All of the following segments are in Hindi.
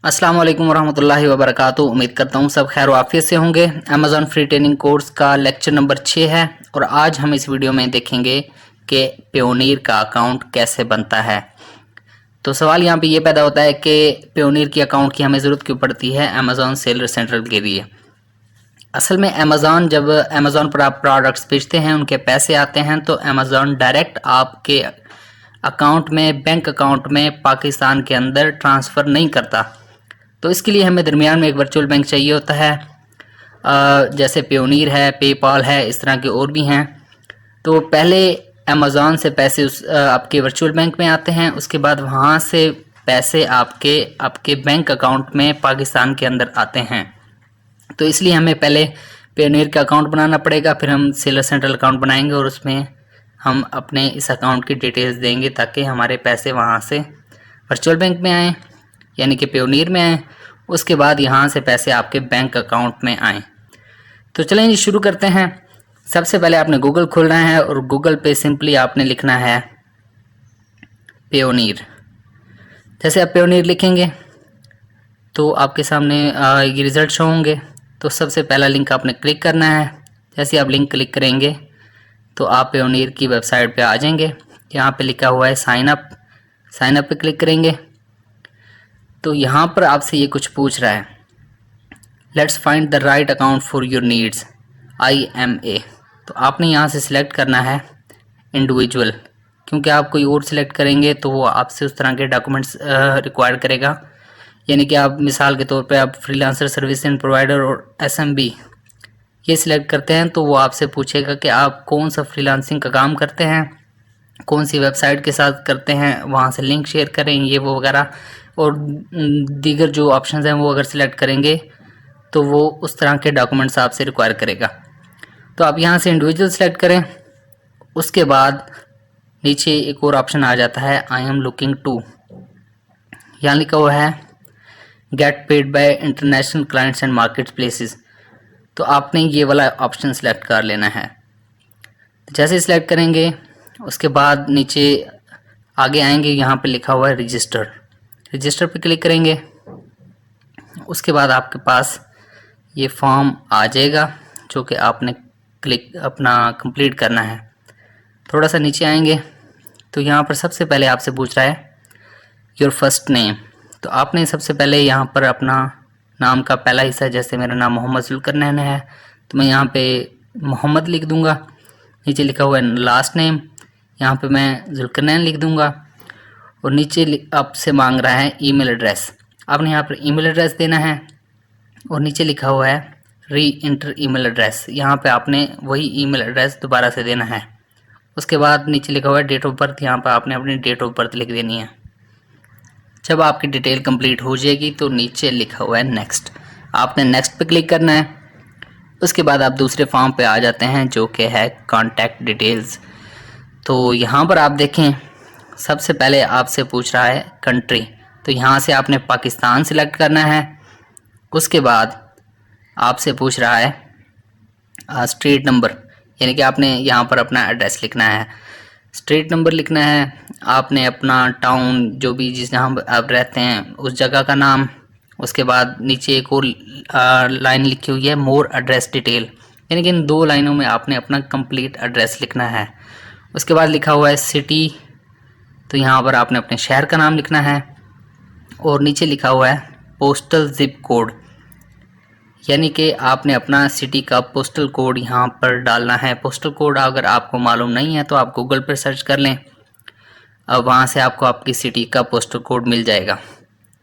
अस्सलाम वालेकुम वरहमतुल्लाहि वबरकातुहू। उम्मीद करता हूँ सब खैर वाफियत से होंगे। अमेज़ॉन फ्री ट्रेनिंग कोर्स का लेक्चर नंबर 6 है और आज हम इस वीडियो में देखेंगे कि पेयोनीर का अकाउंट कैसे बनता है। तो सवाल यहाँ पे ये पैदा होता है कि पेयोनीर की अकाउंट की हमें ज़रूरत क्यों पड़ती है अमेज़ॉन सेलर सेंट्रल के लिए। असल में जब अमेज़ॉन पर आप प्रोडक्ट्स बेचते हैं, उनके पैसे आते हैं तो अमेज़ॉन डायरेक्ट आपके अकाउंट में, बैंक अकाउंट में पाकिस्तान के अंदर ट्रांसफ़र नहीं करता। तो इसके लिए हमें दरमियान में एक वर्चुअल बैंक चाहिए होता है। जैसे पेयोनीर है, पेपाल है, इस तरह के और भी हैं। तो पहले अमेज़ॉन से पैसे आपके वर्चुअल बैंक में आते हैं, उसके बाद वहाँ से पैसे आपके बैंक अकाउंट में पाकिस्तान के अंदर आते हैं। तो इसलिए हमें पहले पेयोनीर का अकाउंट बनाना पड़ेगा, फिर हम सेलर सेंट्रल अकाउंट बनाएंगे और उसमें हम अपने इस अकाउंट की डिटेल्स देंगे ताकि हमारे पैसे वहाँ से वर्चुअल बैंक में आएँ, यानी कि पेयोनीर में आएँ। उसके बाद यहाँ से पैसे आपके बैंक अकाउंट में आएँ। तो चलें जी, शुरू करते हैं। सबसे पहले आपने गूगल खोलना है और गूगल पे सिंपली आपने लिखना है पेयोनीर। जैसे आप पेयोनीर लिखेंगे तो आपके सामने ये रिज़ल्ट शो होंगे। तो सबसे पहला लिंक आपने क्लिक करना है। जैसे आप लिंक क्लिक करेंगे तो आप पेयोनीर की वेबसाइट पे आ जाएंगे। यहाँ पे लिखा हुआ है साइन अप पे क्लिक करेंगे तो यहाँ पर आपसे ये कुछ पूछ रहा है, let's find the right account for your needs IMA। तो आपने यहाँ से सिलेक्ट करना है इंडिविजुअल, क्योंकि आप कोई और सिलेक्ट करेंगे तो वो आपसे उस तरह के डॉक्यूमेंट्स रिक्वायर करेगा। यानी कि आप मिसाल के तौर पे आप फ्रीलांसर, सर्विस एंड प्रोवाइडर और SMB ये सिलेक्ट करते हैं तो वो आपसे पूछेगा कि आप कौन सा फ्रीलांसिंग का काम करते हैं, कौन सी वेबसाइट के साथ करते हैं, वहाँ से लिंक शेयर करें, ये वो वगैरह। और दीगर जो ऑप्शंस हैं वो अगर सिलेक्ट करेंगे तो वो उस तरह के डॉक्यूमेंट्स आपसे रिक्वायर करेगा। तो आप यहाँ से इंडिविजुअल सेलेक्ट करें। उसके बाद नीचे एक और ऑप्शन आ जाता है आई एम लुकिंग टू, यहाँ लिखा हुआ है get paid by international clients and market places. तो आपने ये वाला ऑप्शन सेलेक्ट कर लेना है। जैसे सिलेक्ट करेंगे उसके बाद नीचे आगे आएंगे, यहाँ पे लिखा हुआ है रजिस्टर पे क्लिक करेंगे। उसके बाद आपके पास ये फॉर्म आ जाएगा जो कि आपने अपना कंप्लीट करना है। थोड़ा सा नीचे आएंगे तो यहाँ पर सबसे पहले आपसे पूछ रहा है योर फर्स्ट नेम। तो आपने सबसे पहले यहाँ पर अपना नाम का पहला हिस्सा, जैसे मेरा नाम मोहम्मद जुल्करनैन है तो मैं यहाँ पे मोहम्मद लिख दूँगा। नीचे लिखा हुआ है लास्ट नेम, यहाँ पे मैं जुल्करनैन लिख दूँगा। और नीचे आपसे मांग रहा है ईमेल एड्रेस, आपने यहाँ पर ईमेल एड्रेस देना है। और नीचे लिखा हुआ है री इंटर ईमेल एड्रेस, यहाँ पे आपने वही ईमेल एड्रेस दोबारा से देना है। उसके बाद नीचे लिखा हुआ है डेट ऑफ बर्थ, यहाँ पर आपने अपनी डेट ऑफ बर्थ लिख देनी है। जब आपकी डिटेल कंप्लीट हो जाएगी तो नीचे लिखा हुआ है नेक्स्ट, आपने नेक्स्ट पे क्लिक करना है। उसके बाद आप दूसरे फॉर्म पे आ जाते हैं जो कि है कॉन्टैक्ट डिटेल्स। तो यहाँ पर आप देखें सबसे पहले आपसे पूछ रहा है कंट्री, तो यहाँ से आपने पाकिस्तान सिलेक्ट करना है। उसके बाद आपसे पूछ रहा है स्ट्रीट नंबर, यानी कि आपने यहाँ पर अपना एड्रेस लिखना है, स्ट्रीट नंबर लिखना है। आपने अपना टाउन जो भी जिस जहाँ आप रहते हैं उस जगह का नाम। उसके बाद नीचे एक और लाइन लिखी हुई है मोर एड्रेस डिटेल, यानी कि इन 2 लाइनों में आपने अपना कंप्लीट एड्रेस लिखना है। उसके बाद लिखा हुआ है सिटी, तो यहाँ पर आपने अपने शहर का नाम लिखना है। और नीचे लिखा हुआ है पोस्टल जिप कोड, यानी कि आपने अपना सिटी का पोस्टल कोड यहाँ पर डालना है। पोस्टल कोड अगर आपको मालूम नहीं है तो आप गूगल पर सर्च कर लें, अब वहाँ से आपको आपकी सिटी का पोस्टल कोड मिल जाएगा।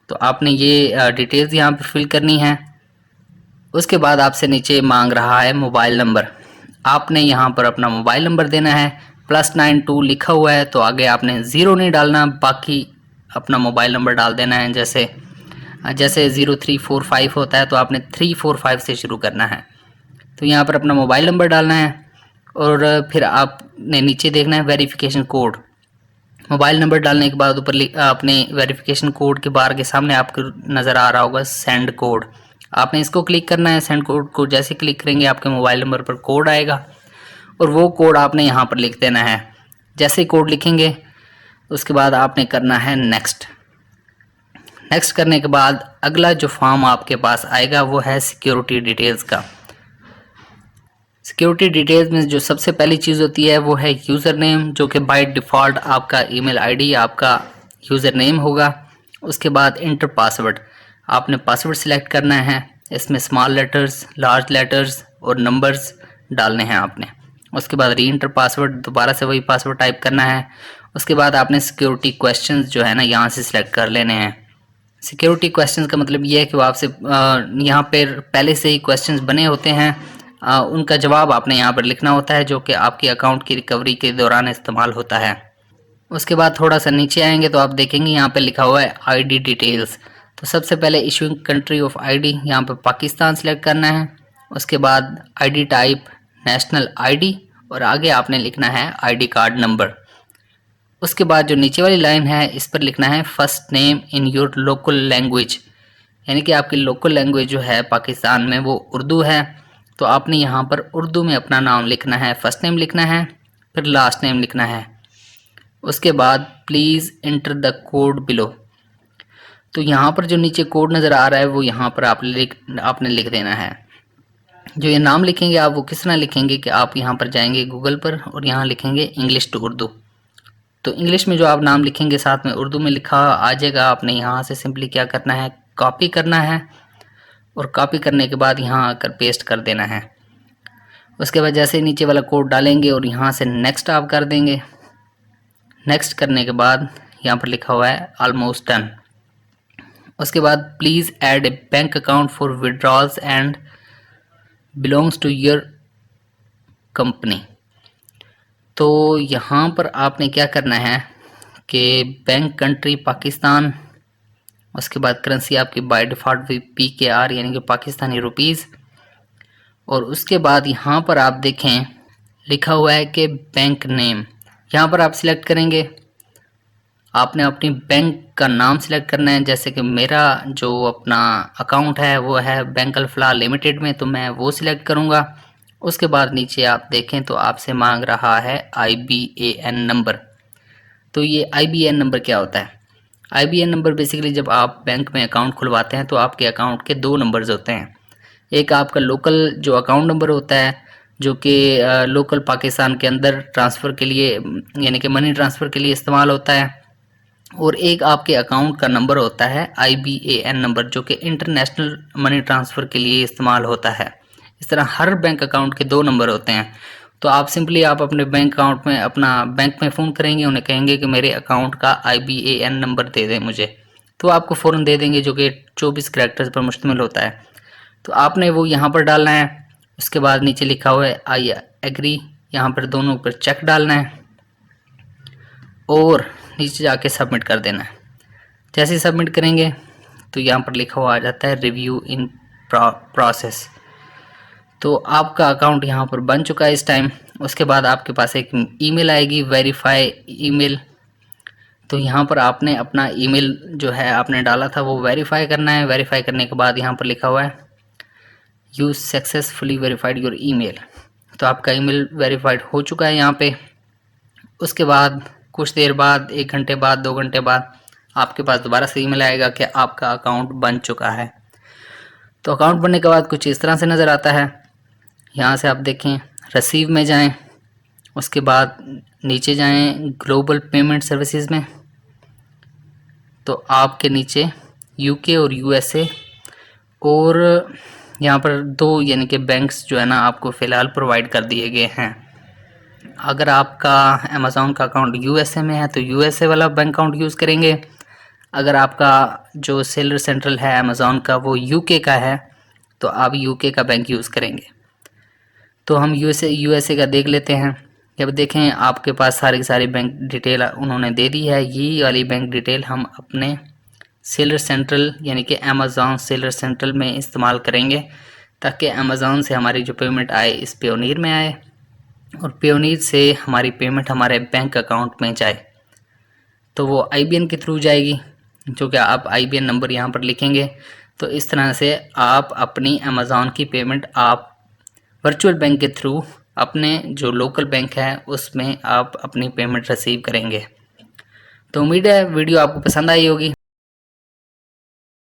तो आपने ये डिटेल्स यहाँ पर फिल करनी है। उसके बाद आपसे नीचे मांग रहा है मोबाइल नंबर, आपने यहाँ पर अपना मोबाइल नंबर देना है। +92 लिखा हुआ है तो आगे आपने 0 नहीं डालना, बाकी अपना मोबाइल नंबर डाल देना है। जैसे 0345 होता है तो आपने 345 से शुरू करना है। तो यहाँ पर अपना मोबाइल नंबर डालना है और फिर आपने नीचे देखना है वेरिफिकेशन कोड। मोबाइल नंबर डालने के बाद ऊपर अपने वेरिफिकेशन कोड के बार के सामने आपको नज़र आ रहा होगा सेंड कोड, आपने इसको क्लिक करना है। सेंड कोड को जैसे क्लिक करेंगे आपके मोबाइल नंबर पर कोड आएगा और वो कोड आपने यहाँ पर लिख देना है। जैसे कोड लिखेंगे उसके बाद आपने करना है नेक्स्ट। नेक्स्ट करने के बाद अगला जो फॉर्म आपके पास आएगा वो है सिक्योरिटी डिटेल्स का। सिक्योरिटी डिटेल्स में जो सबसे पहली चीज़ होती है वो है यूज़र नेम, जो कि बाय डिफ़ॉल्ट आपका ईमेल आईडी आपका यूज़र नेम होगा। उसके बाद इंटर पासवर्ड, आपने पासवर्ड सिलेक्ट करना है, इसमें स्मॉल लेटर्स, लार्ज लेटर्स और नंबर्स डालने हैं आपने। उसके बाद री इंटर पासवर्ड, दोबारा से वही पासवर्ड टाइप करना है। उसके बाद आपने सिक्योरिटी क्वेश्चंस जो है ना यहाँ से सिलेक्ट कर लेने हैं। सिक्योरिटी क्वेश्चंस का मतलब ये है कि वो आपसे यहाँ पर पहले से ही क्वेश्चंस बने होते हैं, उनका जवाब आपने यहाँ पर लिखना होता है, जो कि आपके अकाउंट की रिकवरी के दौरान इस्तेमाल होता है। उसके बाद थोड़ा सा नीचे आएंगे तो आप देखेंगे यहाँ पे लिखा हुआ है आईडी डिटेल्स। तो सबसे पहले इशूइंग कंट्री ऑफ आईडी, यहाँ पे पाकिस्तान सिलेक्ट करना है। उसके बाद आईडी टाइप नेशनल आईडी और आगे आपने लिखना है आईडी कार्ड नंबर। उसके बाद जो नीचे वाली लाइन है इस पर लिखना है first name in your local language, यानी कि आपकी लोकल लैंग्वेज जो है पाकिस्तान में वो उर्दू है, तो आपने यहाँ पर उर्दू में अपना नाम लिखना है, फर्स्ट नेम लिखना है, फिर लास्ट नेम लिखना है। उसके बाद please enter the code below, तो यहाँ पर जो नीचे कोड नज़र आ रहा है वो यहाँ पर आपने लिख देना है। जो ये नाम लिखेंगे आप वो किस तरह लिखेंगे कि आप यहाँ पर जाएंगे गूगल पर और यहाँ लिखेंगे इंग्लिश टू उर्दू। तो इंग्लिश में जो आप नाम लिखेंगे साथ में उर्दू में लिखा आ जाएगा। आपने यहाँ से सिंपली क्या करना है, कॉपी करना है और कॉपी करने के बाद यहाँ आकर पेस्ट कर देना है। उसके बाद जैसे नीचे वाला कोड डालेंगे और यहाँ से नेक्स्ट आप कर देंगे। नेक्स्ट करने के बाद यहाँ पर लिखा हुआ है ऑलमोस्ट डन। उसके बाद please add a bank account for withdrawals and belongs to your company. तो यहाँ पर आपने क्या करना है कि बैंक कंट्री पाकिस्तान, उसके बाद करेंसी आपकी बाय डिफ़ॉल्ट PKR यानी कि पाकिस्तानी रुपीज़, और उसके बाद यहाँ पर आप देखें लिखा हुआ है कि बैंक नेम, यहाँ पर आप सिलेक्ट करेंगे। आपने अपनी बैंक का नाम सिलेक्ट करना है, जैसे कि मेरा जो अपना अकाउंट है वो है बैंक अल-फलाह लिमिटेड में, तो मैं वो सिलेक्ट करूँगा। उसके बाद नीचे आप देखें तो आपसे मांग रहा है IBAN नंबर। तो ये IBAN नंबर क्या होता है? IBAN नंबर बेसिकली जब आप बैंक में अकाउंट खुलवाते हैं तो आपके अकाउंट के 2 नंबर्स होते हैं। एक आपका लोकल जो अकाउंट नंबर होता है जो कि लोकल पाकिस्तान के अंदर ट्रांसफ़र के लिए यानी कि मनी ट्रांसफ़र के लिए इस्तेमाल होता है, और एक आपके अकाउंट का नंबर होता है IBAN नंबर जो कि इंटरनेशनल मनी ट्रांसफ़र के लिए इस्तेमाल होता है। इस तरह हर बैंक अकाउंट के 2 नंबर होते हैं। तो आप सिंपली आप अपने बैंक अकाउंट में अपना बैंक में फ़ोन करेंगे, उन्हें कहेंगे कि मेरे अकाउंट का IBAN नंबर दे दें मुझे, तो आपको फ़ौरन दे देंगे, जो कि 24 कैरेक्टर्स पर मुश्तमिल होता है। तो आपने वो यहाँ पर डालना है। उसके बाद नीचे लिखा हुआ है आई एग्री, यहाँ पर दोनों ऊपर चेक डालना है और नीचे जाके सबमिट कर देना है। जैसे ही सबमिट करेंगे तो यहाँ पर लिखा हुआ आ जाता है रिव्यू इन प्रोसेस। तो आपका अकाउंट यहाँ पर बन चुका है इस टाइम। उसके बाद आपके पास एक ईमेल आएगी, वेरीफाई ईमेल। तो यहाँ पर आपने अपना ईमेल जो है आपने डाला था वो वेरीफाई करना है। वेरीफाई करने के बाद यहाँ पर लिखा हुआ है you successfully verified your email, तो आपका ईमेल वेरीफाइड हो चुका है यहाँ पे। उसके बाद कुछ देर बाद 1 घंटे बाद 2 घंटे बाद आपके पास दोबारा से ईमेल आएगा कि आपका अकाउंट बन चुका है। तो अकाउंट बनने के बाद कुछ इस तरह से नज़र आता है। यहाँ से आप देखें रिसीव में जाएं, उसके बाद नीचे जाएं ग्लोबल पेमेंट सर्विसेज में, तो आपके नीचे UK और USA और यहाँ पर 2 यानी कि बैंक्स जो है ना आपको फ़िलहाल प्रोवाइड कर दिए गए हैं। अगर आपका अमेज़ॉन का अकाउंट USA में है तो USA वाला बैंक अकाउंट यूज़ करेंगे। अगर आपका जो सेलर सेंट्रल है अमेज़ॉन का वो UK का है तो आप UK का बैंक यूज़ करेंगे। तो हम USA का देख लेते हैं। जब देखें आपके पास सारी की सारी बैंक डिटेल उन्होंने दे दी है। ये वाली बैंक डिटेल हम अपने सेलर सेंट्रल यानी कि अमेज़ॉन सेलर सेंट्रल में इस्तेमाल करेंगे ताकि अमेज़ॉन से हमारी जो पेमेंट आए इस पेयोनीर में आए और पेयोनीर से हमारी पेमेंट हमारे बैंक अकाउंट में जाए। तो वो IBAN के थ्रू जाएगी, जो कि आप IBAN नंबर यहाँ पर लिखेंगे। तो इस तरह से आप अपनी अमेज़ॉन की पेमेंट आप वर्चुअल बैंक के थ्रू अपने जो लोकल बैंक है उसमें आप अपनी पेमेंट रिसीव करेंगे। तो उम्मीद है वीडियो आपको पसंद आई होगी।